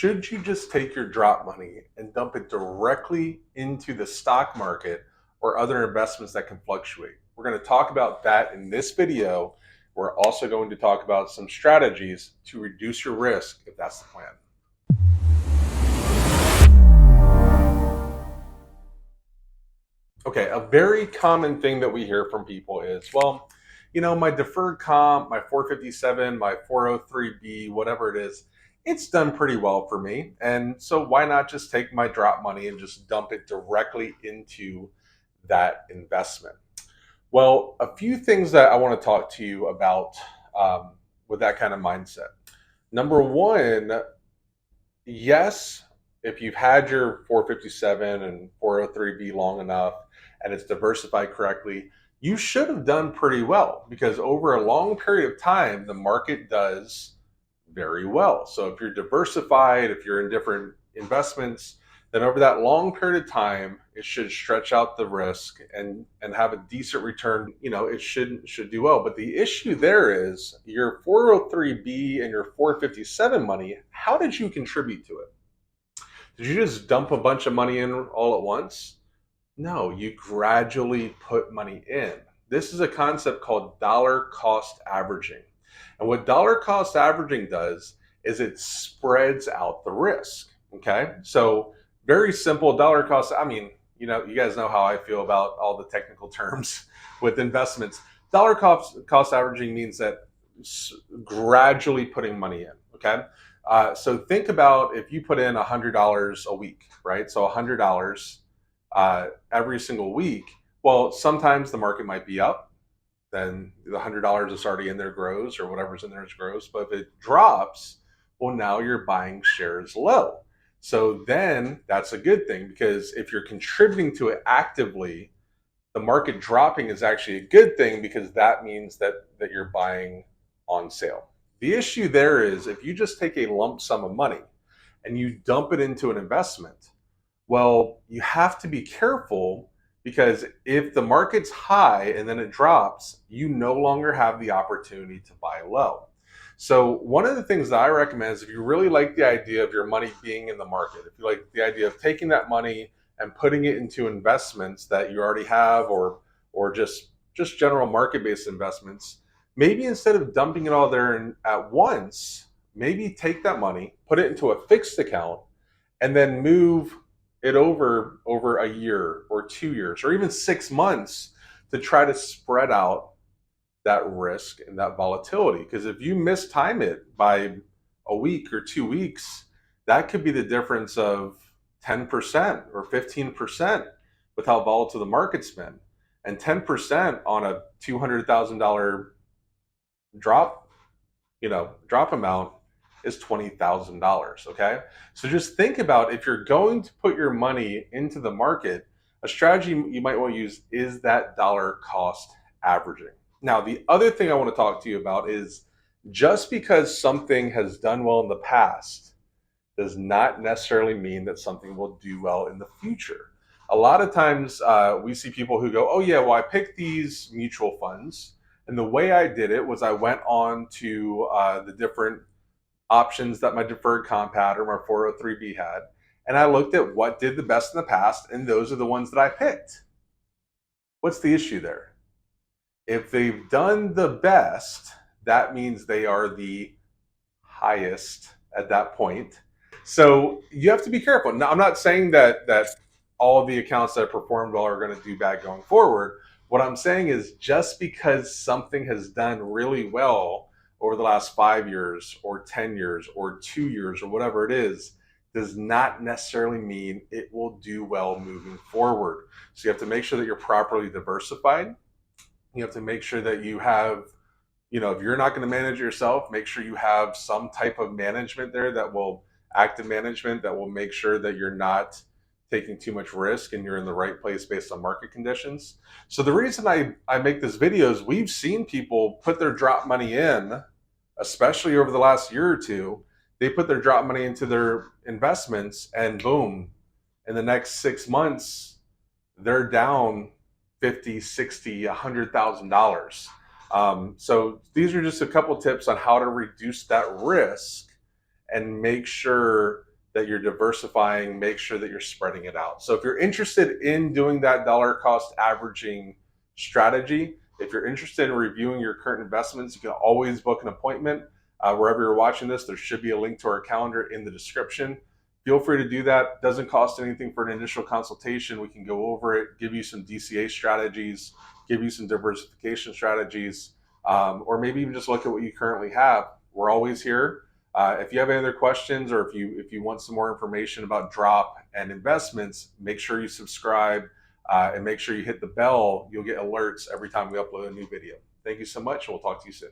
Should you just take your drop money and dump it directly into the stock market or other investments that can fluctuate? We're going to talk about that in this video. We're also going to talk about some strategies to reduce your risk if that's the plan. Okay, a very common thing that we hear from people is, well, my deferred comp, my 457, my 403B, whatever it is, it's done pretty well for me. And so why not just take my drop money and just dump it directly into that investment? Well, a few things that I want to talk to you about with that kind of mindset. Number one, yes, if you've had your 457 and 403B long enough and it's diversified correctly, you should have done pretty well because over a long period of time, the market does very well. So if you're diversified, if you're in different investments, then over that long period of time, it should stretch out the risk and have a decent return. It should do well. But the issue there is your 403B and your 457 money, how did you contribute to it? Did you just dump a bunch of money in all at once? No, you gradually put money in. This is a concept called dollar cost averaging. And what dollar cost averaging does is it spreads out the risk. Okay. So very simple dollar cost. You guys know how I feel about all the technical terms with investments. Dollar cost averaging means that gradually putting money in. Okay. So think about if you put in $100 a week, right? So $100 every single week. Well, sometimes the market might be up, then the $100 that's already in there grows, or whatever's in there grows. But if it drops, well, now you're buying shares low. So then that's a good thing, because if you're contributing to it actively, the market dropping is actually a good thing, because that means that you're buying on sale. The issue there is if you just take a lump sum of money and you dump it into an investment, well, you have to be careful, because if the market's high and then it drops, you no longer have the opportunity to buy low. So one of the things that I recommend is, if you really like the idea of your money being in the market, if you like the idea of taking that money and putting it into investments that you already have, or just general market-based investments, maybe instead of dumping it all there at once, maybe take that money, put it into a fixed account, and then move it over a year or 2 years or even 6 months to try to spread out that risk and that volatility. Because if you mistime it by a week or 2 weeks, that could be the difference of 10% or 15% with how volatile the market's been. And 10% on a $200,000 drop amount is $20,000. Okay. So just think about, if you're going to put your money into the market, a strategy you might want to use is that dollar cost averaging. Now, the other thing I want to talk to you about is, just because something has done well in the past does not necessarily mean that something will do well in the future. A lot of times we see people who go, oh yeah, well, I picked these mutual funds, and the way I did it was I went on to the different options that my deferred comp had or my 403B had, and I looked at what did the best in the past, and those are the ones that I picked. What's the issue there? If they've done the best, that means they are the highest at that point. So you have to be careful. Now, I'm not saying that all of the accounts that performed well are going to do bad going forward. What I'm saying is, just because something has done really well over the last 5 years or 10 years or 2 years or whatever it is, does not necessarily mean it will do well moving forward. So you have to make sure that you're properly diversified. You have to make sure that you have, if you're not going to manage it yourself, make sure you have some type of management there active management that will make sure that you're not taking too much risk and you're in the right place based on market conditions. So the reason I make this video is, we've seen people put their drop money in, especially over the last year or two. They put their drop money into their investments, and boom, in the next 6 months, they're down 50, 60, $100,000. So these are just a couple tips on how to reduce that risk and make sure that you're diversifying, make sure that you're spreading it out. So if you're interested in doing that dollar cost averaging strategy, if you're interested in reviewing your current investments, you can always book an appointment. Wherever you're watching this, there should be a link to our calendar in the description. Feel free to do that. It doesn't cost anything for an initial consultation. We can go over it, give you some DCA strategies, give you some diversification strategies, or maybe even just look at what you currently have. We're always here. If you have any other questions, or if you want some more information about drop and investments, make sure you subscribe and make sure you hit the bell. You'll get alerts every time we upload a new video. Thank you so much, and we'll talk to you soon.